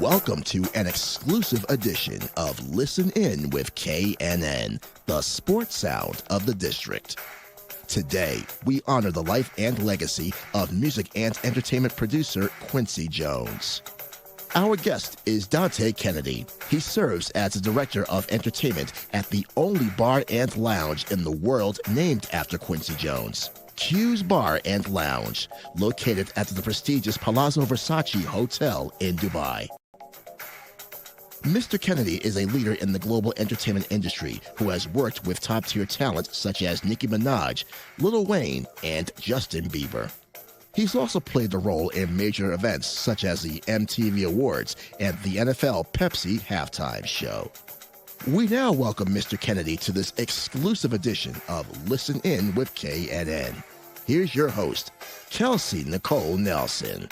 Welcome to an exclusive edition of Listen In with KNN, the sports sound of the district. Today, we honor the life and legacy of music and entertainment producer Quincy Jones. Our guest is Dante Kennedy. He serves as the director of entertainment at the only bar and lounge in the world named after Quincy Jones, Q's Bar and Lounge, located at the prestigious Palazzo Versace Hotel in Dubai. Mr. Kennedy is a leader in the global entertainment industry who has worked with top-tier talent such as Nicki Minaj, Lil Wayne, and Justin Bieber. He's also played a role in major events such as the MTV Awards and the NFL Pepsi halftime show. We now welcome Mr. Kennedy to this exclusive edition of Listen In with KNN. Here's your host, Kelsey Nicole Nelson.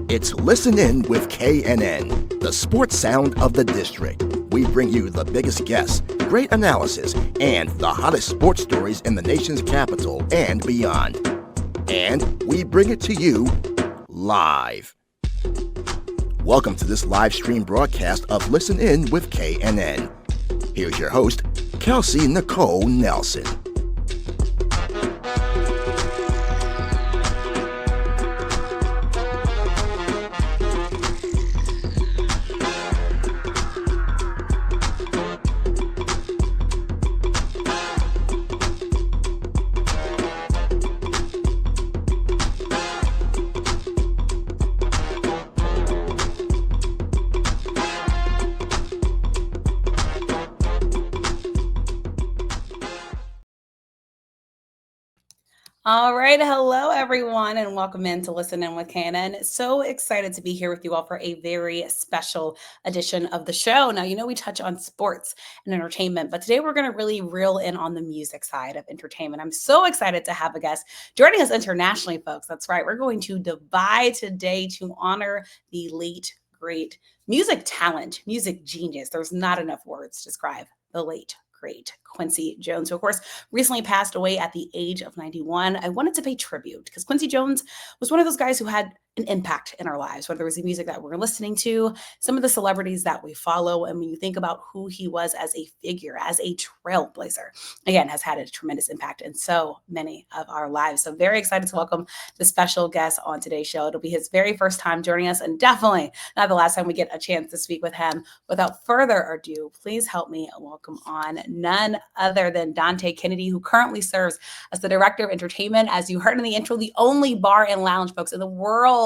It's Listen In with KNN, the sports sound of the district. We bring you the biggest guests, great analysis, and the hottest sports stories in the nation's capital and beyond. And we bring it to you live. Welcome to this live stream broadcast of Listen In with KNN. Here's your host, Kelsey Nicole Nelson. All right. Hello, everyone, and welcome in to Listen In with KNN. So excited to be here with you all for a very special edition of the show. Now, we touch on sports and entertainment, but today we're going to really reel in on the music side of entertainment. I'm so excited to have a guest joining us internationally, folks. That's right. We're going to Dubai today to honor the late, great music talent, music genius. There's not enough words to describe the late, great Quincy Jones, who of course recently passed away at the age of 91. I wanted to pay tribute because Quincy Jones was one of those guys who had an impact in our lives, whether it was the music that we're listening to, some of the celebrities that we follow. And when you think about who he was as a figure, as a trailblazer, again, has had a tremendous impact in so many of our lives. So very excited to welcome the special guest on today's show. It'll be his very first time joining us and definitely not the last time we get a chance to speak with him. Without further ado, please help me welcome on none other than Dante Kennedy, who currently serves as the director of entertainment, as you heard in the intro, the only bar and lounge, folks, in the world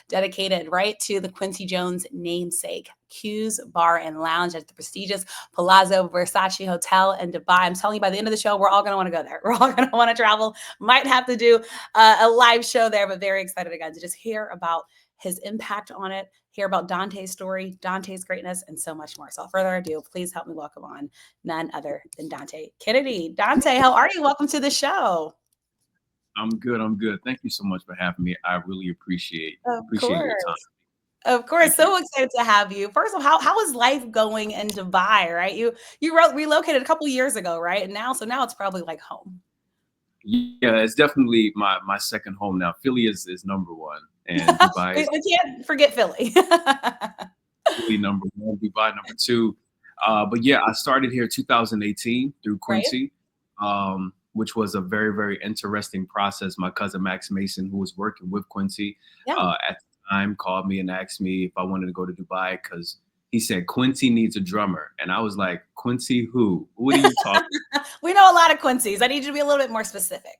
dedicated right to the Quincy Jones namesake, Q's Bar and Lounge at the prestigious Palazzo Versace Hotel in Dubai. I'm telling you, by the end of the show, we're all going to want to go there. We're all going to want to travel. Might have to do a live show there, but very excited again to just hear about his impact on it, hear about Dante's story, Dante's greatness, and so much more. So without further ado, please help me welcome on none other than Dante Kennedy. Dante, how are you? Welcome to the show. I'm good. Thank you so much for having me. I really appreciate your time. Of course. So excited to have you. First of all, how is life going in Dubai, right? You relocated a couple years ago, right? And now it's probably like home. Yeah, it's definitely my second home now. Philly is number one. And Dubai we can't forget Philly. Philly number one, Dubai number two. But yeah, I started here 2018 through Quincy. Right. Which was a very, very interesting process. My cousin Max Mason, who was working with Quincy at the time, called me and asked me if I wanted to go to Dubai because he said, Quincy needs a drummer. And I was like, Quincy who? What are you talking We know a lot of Quincy's. I need you to be a little bit more specific.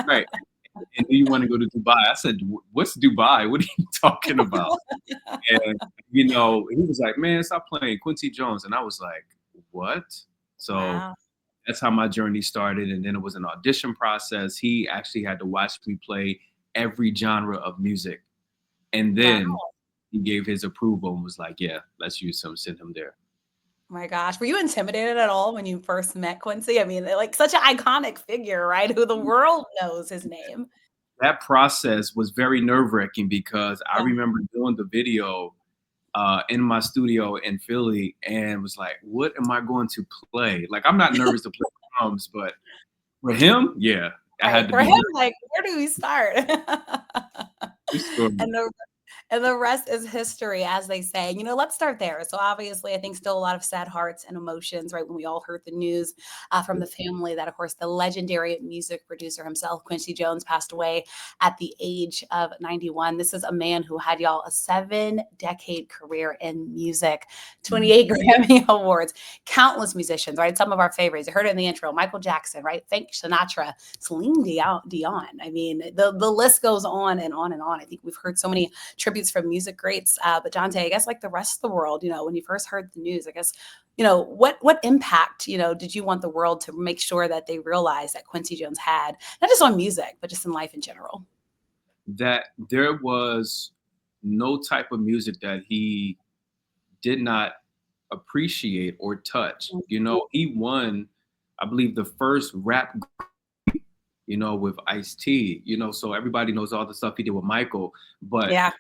Right. And do you want to go to Dubai? I said, what's Dubai? What are you talking about? And, you know, he was like, man, stop playing Quincy Jones. And I was like, what? So Wow. that's how my journey started. And then it was an audition process. He actually had to watch me play every genre of music. And then Wow. he gave his approval and was like, yeah, let's use him, send him there. My gosh, were you intimidated at all when you first met Quincy? I mean, like such an iconic figure, right? Who the world knows his name. That process was very nerve-wracking because I Yeah. remember doing the video in my studio in Philly and was like, what am I going to play? Like, I'm not nervous to play drums, but for him, yeah, I Right. had to For be him, like, where do we start? nervous. And the rest is history, as they say. You know, let's start there. So obviously, I think still a lot of sad hearts and emotions, right? When we all heard the news from the family that, of course, the legendary music producer himself, Quincy Jones, passed away at the age of 91. This is a man who had, y'all, a 7-decade career in music, 28 Grammy Awards, countless musicians, right? Some of our favorites. You heard it in the intro, Michael Jackson, right? Frank Sinatra, Celine Dion. I mean, the list goes on and on and on. I think we've heard so many tributes from music greats. But Dante, I guess like the rest of the world, you know, when you first heard the news, I guess, you know, what impact, you know, did you want the world to make sure that they realize that Quincy Jones had, not just on music, but just in life in general? That there was no type of music that he did not appreciate or touch. You know, he won, I believe, the first rap, you know, with Ice-T, you know, so everybody knows all the stuff he did with Michael, but Yeah.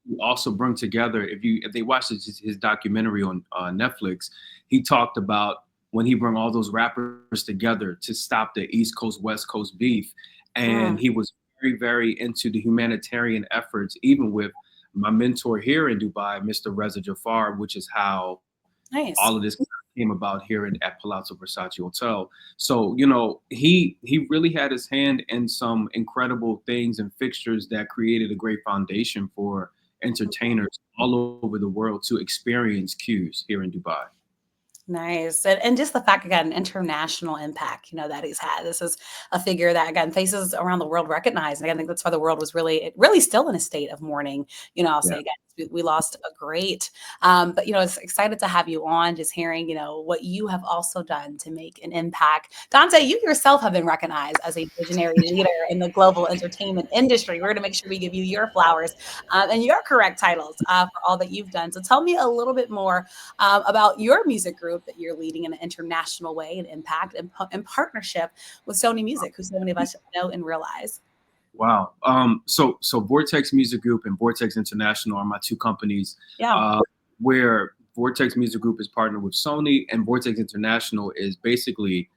he also bring together, if they watch his documentary on Netflix, he talked about when he brought all those rappers together to stop the East Coast, West Coast beef. And he was very, very into the humanitarian efforts, even with my mentor here in Dubai, Mr. Reza Jafar, which is how Nice. all of this came about here at Palazzo Versace Hotel. So, you know, he really had his hand in some incredible things and fixtures that created a great foundation for entertainers all over the world to experience cues here in Dubai. Nice. And just the fact, again, international impact, you know, that he's had. This is a figure that, again, faces around the world recognize. And I think that's why the world was really still in a state of mourning. You know, I'll Yeah. say again, we lost a great, but, you know, it's excited to have you on, just hearing, you know, what you have also done to make an impact. Dante, you yourself have been recognized as a visionary leader in the global entertainment industry. We're going to make sure we give you your flowers and your correct titles for all that you've done. So tell me a little bit more about your music group that you're leading in an international way and impact and in partnership with Sony Music, who so many of us know and realize. Wow. So Vortex Music Group and Vortex International are my two companies, Yeah. where Vortex Music Group is partnered with Sony, and Vortex International is basically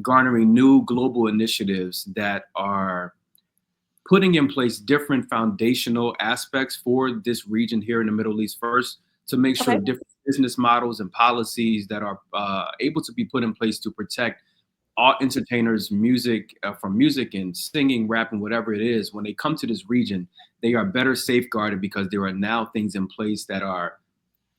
garnering new global initiatives that are putting in place different foundational aspects for this region here in the Middle East first, to make sure Okay. different business models and policies that are able to be put in place to protect all entertainers, music, from music and singing, rapping, whatever it is, when they come to this region, they are better safeguarded because there are now things in place that are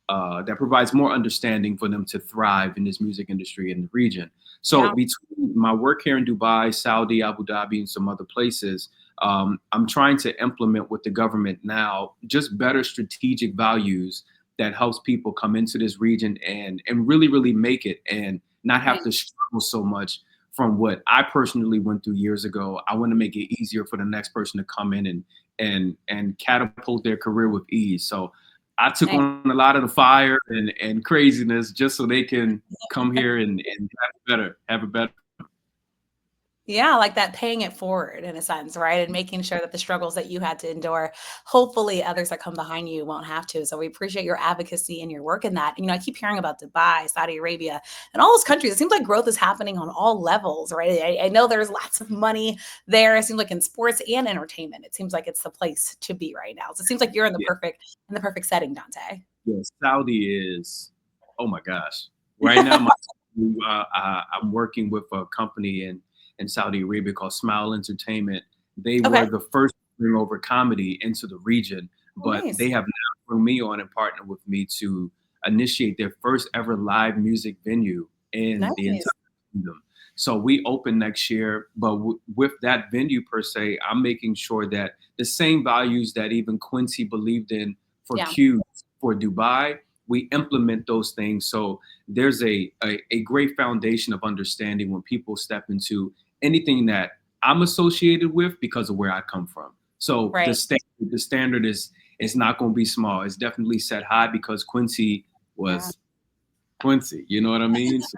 that provides more understanding for them to thrive in this music industry in the region. So Yeah. between my work here in Dubai, Saudi, Abu Dhabi, and some other places, I'm trying to implement with the government now just better strategic values that helps people come into this region and really make it and not have to struggle so much from what I personally went through years ago. I want to make it easier for the next person to come in and catapult their career with ease. So I took Nice. on a lot of the fire and craziness just so they can come here and have a better. Yeah, like that paying it forward in a sense, right? And making sure that the struggles that you had to endure, hopefully others that come behind you won't have to. So we appreciate your advocacy and your work in that. You know, I keep hearing about Dubai, Saudi Arabia, and all those countries. It seems like growth is happening on all levels, right? I know there's lots of money there. It seems like in sports and entertainment, it seems like it's the place to be right now. So it seems like you're in the perfect setting, Dante. Yeah, Saudi is, oh my gosh. Right now, I'm working with a company in Saudi Arabia called Smile Entertainment. They Okay. were the first to bring over comedy into the region, Oh, but nice. they have now brought me on and partnered with me to initiate their first ever live music venue in the Nice. entire kingdom. So we open next year, but with that venue per se, I'm making sure that the same values that even Quincy believed in for Yeah. Q for Dubai, we implement those things. So there's a great foundation of understanding when people step into anything that I'm associated with because of where I come from. So Right. the standard is not going to be small. It's definitely set high because Quincy Yeah. was Quincy. You know what I mean? So,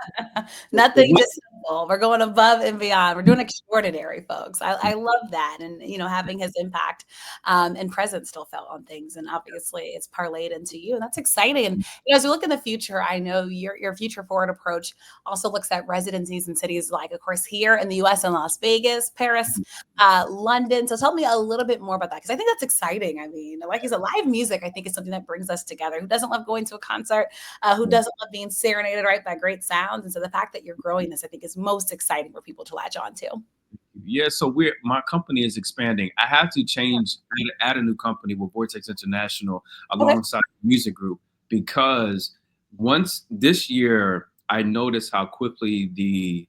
Nothing just simple. We're going above and beyond. We're doing extraordinary, folks. I love that. And, having his impact and presence still felt on things. And obviously it's parlayed into you. And that's exciting. And as we look in the future, I know your future forward approach also looks at residencies in cities like, of course, here in the US and Las Vegas, Paris, London. So tell me a little bit more about that, because I think that's exciting. I mean, like you said, live music, I think, is something that brings us together. Who doesn't love going to a concert? Who doesn't love being serenaded, right, by great sounds? And so the fact that you're growing this, I think, is most exciting for people to latch on to. Yeah, so my company is expanding. I had to change, add a new company with Vortex International Okay. alongside the music group, because once this year I noticed how quickly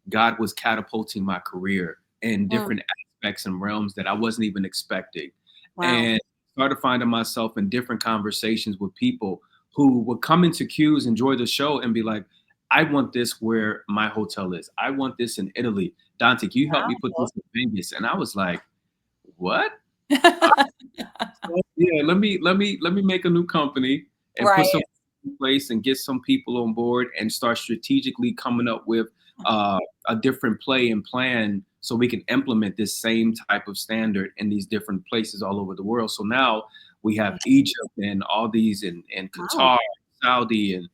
God was catapulting my career in different aspects and realms that I wasn't even expecting. Wow. And started finding myself in different conversations with people who would come into queues, enjoy the show, and be like, I want this where my hotel is. I want this in Italy. Dante, can you help me put this in Vegas? And I was like, what? Yeah, let me make a new company and put Right. some in place and get some people on board and start strategically coming up with a different play and plan so we can implement this same type of standard in these different places all over the world. So now we have Egypt and all these and Wow. Qatar, Saudi, and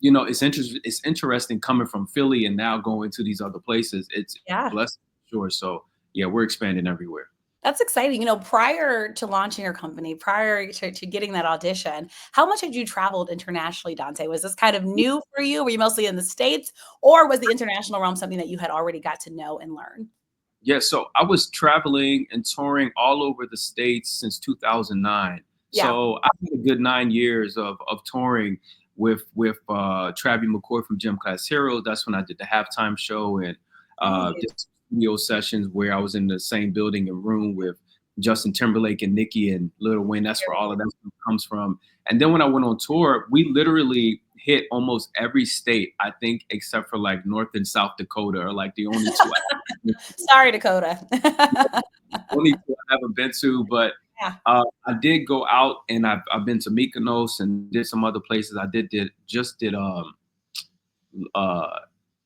it's interesting coming from Philly and now going to these other places. It's Yeah. blessed, sure. So yeah, we're expanding everywhere. That's exciting. Prior to launching your company, prior to getting that audition, how much had you traveled internationally, Dante? Was this kind of new for you? Were you mostly in the States, or was the international realm something that you had already got to know and learn? Yeah, so I was traveling and touring all over the States since 2009. Yeah. So I had a good 9 years of touring with Travis McCoy from Gym Class Heroes. That's when I did the halftime show and Nice. did studio sessions where I was in the same building and room with Justin Timberlake and Nicki and Lil Wayne. That's where all of that stuff comes from. And then when I went on tour, we literally hit almost every state, I think, except for like North and South Dakota, are like the only two Sorry, Dakota. only two I haven't been to, but Yeah. I did go out and I've been to Mykonos and did some other places. I did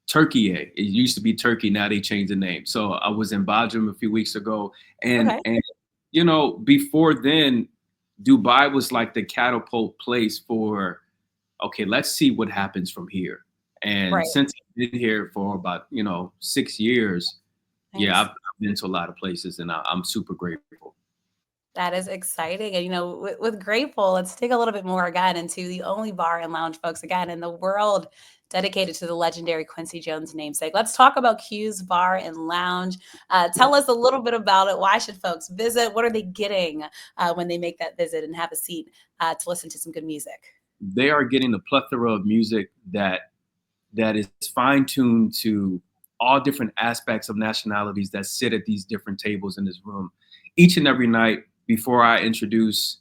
Turkey. It used to be Turkey, now they changed the name. So I was in Belgium a few weeks ago, Okay. and before then, Dubai was like the catapult place for, okay, let's see what happens from here. And Right. since I've been here for about 6 years, yeah, Nice. I've been to a lot of places, and I'm super grateful. That is exciting. And, with Grateful, let's dig a little bit more again into the only bar and lounge, folks, again, in the world dedicated to the legendary Quincy Jones namesake. Let's talk about Q's Bar and Lounge. Tell us a little bit about it. Why should folks visit? What are they getting when they make that visit and have a seat to listen to some good music? They are getting a plethora of music that is fine tuned to all different aspects of nationalities that sit at these different tables in this room. Each and every night, before I introduce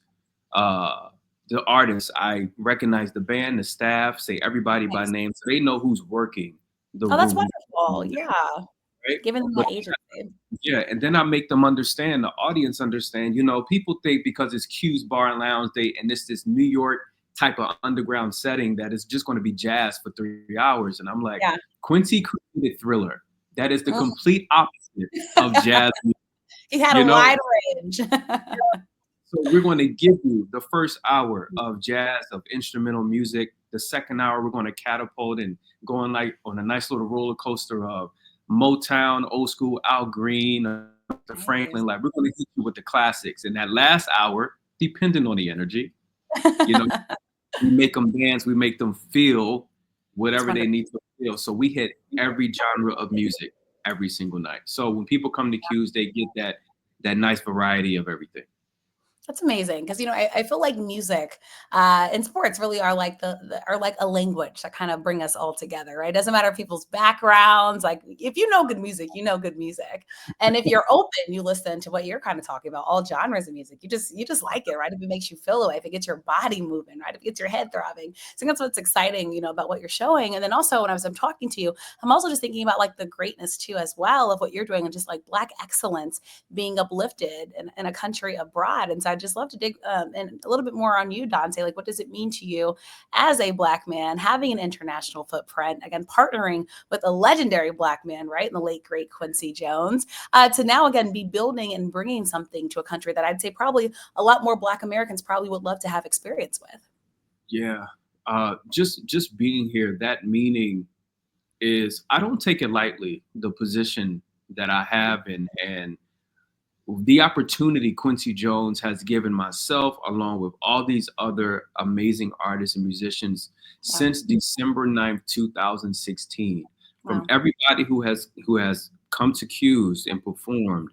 the artists, I recognize the band, the staff, say everybody by Nice. name, so they know who's working the Oh, that's room. wonderful. Yeah. Right? Giving them But that agency. yeah, and then I make them understand, the audience understand. People think because it's Q's Bar and Lounge Day and it's this New York type of underground setting that is just going to be jazz for 3 hours. And I'm like, Yeah. Quincy created Thriller. That is the complete opposite of jazz. He had You a know, wide range. so we're going to give you the first hour of jazz, of instrumental music. The second hour, we're going to catapult and go on a nice little roller coaster of Motown, old school Al Green, the Nice. Franklin. Like, we're going to hit you with the classics. And that last hour, depending on the energy, you know, we make them dance, we make them feel That's whatever they wonderful. need to feel. So we hit every genre of music every single night. So when people come to Q's, they get that nice variety of everything. That's amazing because I feel like music and sports really are like are like a language that kind of bring us all together, right? It doesn't matter people's backgrounds. Like if you know good music, you know good music, and if you're open, you listen to what you're kind of talking about, all genres of music. You just like it, right? If it makes you feel away, if it gets your body moving, right? If it gets your head throbbing. So that's what's exciting, about what you're showing. And then also when I'm talking to you, I'm also just thinking about like the greatness too as well of what you're doing and just like Black excellence being uplifted in a country abroad. And so I'd just love to dig in a little bit more on you, Dante. Like, what does it mean to you as a Black man, having an international footprint, again, partnering with a legendary Black man, right, in the late, great Quincy Jones, to now, again, be building and bringing something to a country that I'd say probably a lot more Black Americans probably would love to have experience with? Yeah. Just being here, that meaning is I don't take it lightly, the position that I have and the opportunity Quincy Jones has given myself, along with all these other amazing artists and musicians, Wow. since December 9th, 2016. From Wow. everybody who has come to Q's and performed,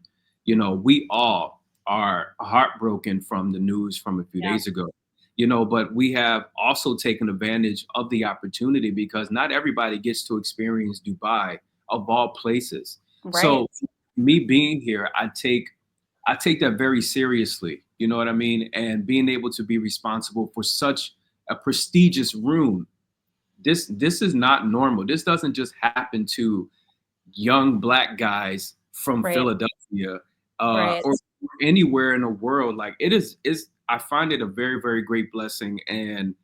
we all are heartbroken from the news from a few Yeah. days ago. But we have also taken advantage of the opportunity because not everybody gets to experience Dubai of all places. Right. So me being here, I take that very seriously. You know what I mean? And being able to be responsible for such a prestigious room. This is not normal. This doesn't just happen to young Black guys from Right. Philadelphia Right. or anywhere in the world. Like it is. I find it a very, very great blessing, and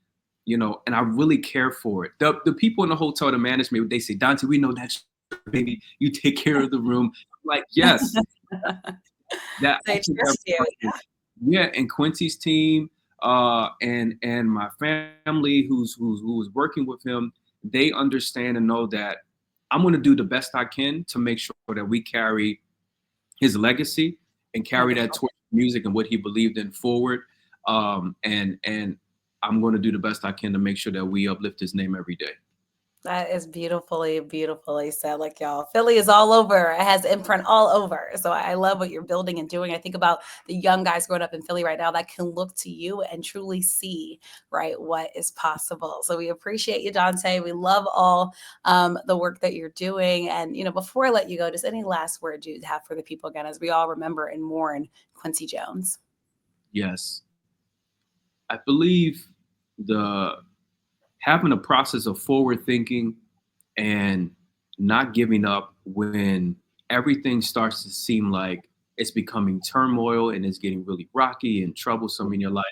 I really care for it. The people in the hotel, the management, they say, Dante, we know that's baby. You take care of the room. I'm like, yes, that I They take that trust you. yeah, and Quincy's team, and my family who was working with him, they understand and know that I'm going to do the best I can to make sure that we carry his legacy and carry that Wonderful. torch of music and what he believed in forward. And I'm going to do the best I can to make sure that we uplift his name every day. That is beautifully, beautifully said. Like y'all, Philly is all over. It has imprint all over. So I love what you're building and doing. I think about the young guys growing up in Philly right now that can look to you and truly see, right, what is possible. So we appreciate you, Dante. We love all the work that you're doing. And before I let you go, just any last words you have for the people again, as we all remember and mourn Quincy Jones. Yes, I believe the having a process of forward thinking and not giving up when everything starts to seem like it's becoming turmoil and it's getting really rocky and troublesome in your life.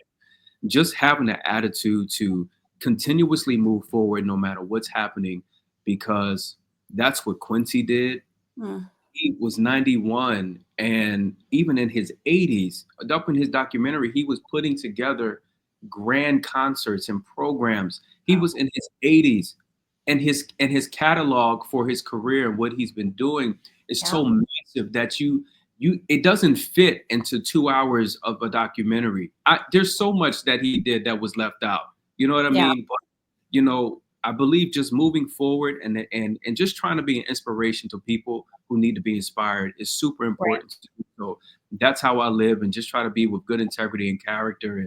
Just having that attitude to continuously move forward no matter what's happening, because that's what Quincy did. Mm, He was 91, and even in his 80s, up in his documentary, he was putting together grand concerts and programs. He wow. was in his 80s, and his catalog for his career and what he's been doing is Yeah. so massive that you it doesn't fit into 2 hours of a documentary. There's so much that he did that was left out. You know what I Yeah. mean? But I believe just moving forward and just trying to be an inspiration to people who need to be inspired is super Right. important. So that's how I live, and just try to be with good integrity and character,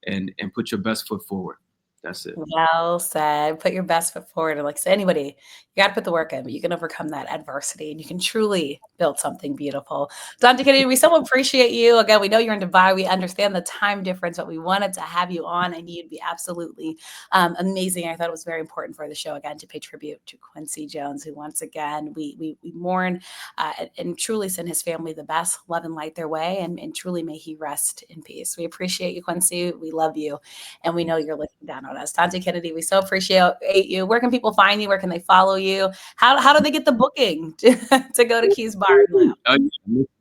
and put your best foot forward. That's it. Well said. Put your best foot forward. And like I said, anybody, you got to put the work in, but you can overcome that adversity and you can truly build something beautiful. Dante Kennedy, we so appreciate you. Again, we know you're in Dubai. We understand the time difference, but we wanted to have you on and you'd be absolutely amazing. I thought it was very important for the show, again, to pay tribute to Quincy Jones, who once again, we mourn and truly send his family the best love and light their way. And truly may he rest in peace. We appreciate you, Quincy. We love you. And we know you're looking down on us. Dante Kennedy, we so appreciate you. Where can people find you? Where can they follow you? How do they get the booking to go to Keys Bar and Lounge?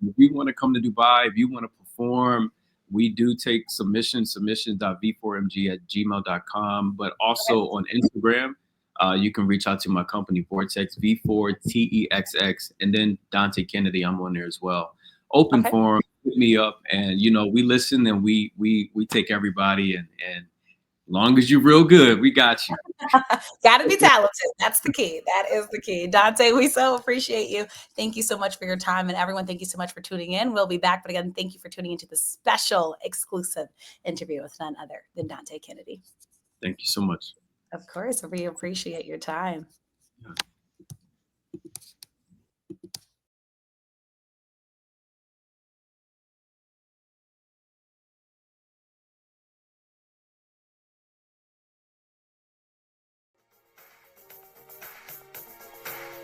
If you want to come to Dubai, if you want to perform, we do take submissions.v4mg@gmail.com, but also on Instagram. You can reach out to my company, Vortex V4TEXX, and then Dante Kennedy. I'm on there as well. Open Okay. forum, hit me up, and we listen and we take everybody, and Long as you're real good, we got you. Got to be talented. That's the key. That is the key. Dante, we so appreciate you. Thank you so much for your time. And everyone, thank you so much for tuning in. We'll be back. But again, thank you for tuning into the special exclusive interview with none other than Dante Kennedy. Thank you so much. Of course. We appreciate your time. Yeah.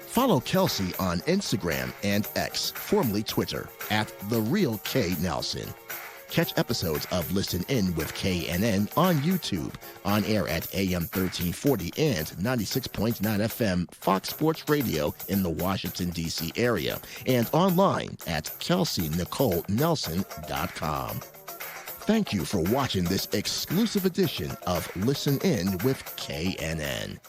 Follow Kelsey on Instagram and X, formerly Twitter, at @TheRealKNelson. Catch episodes of Listen In with KNN on YouTube, on air at AM 1340 and 96.9 FM Fox Sports Radio in the Washington, D.C. area, and online at KelseyNicoleNelson.com. Thank you for watching this exclusive edition of Listen In with KNN.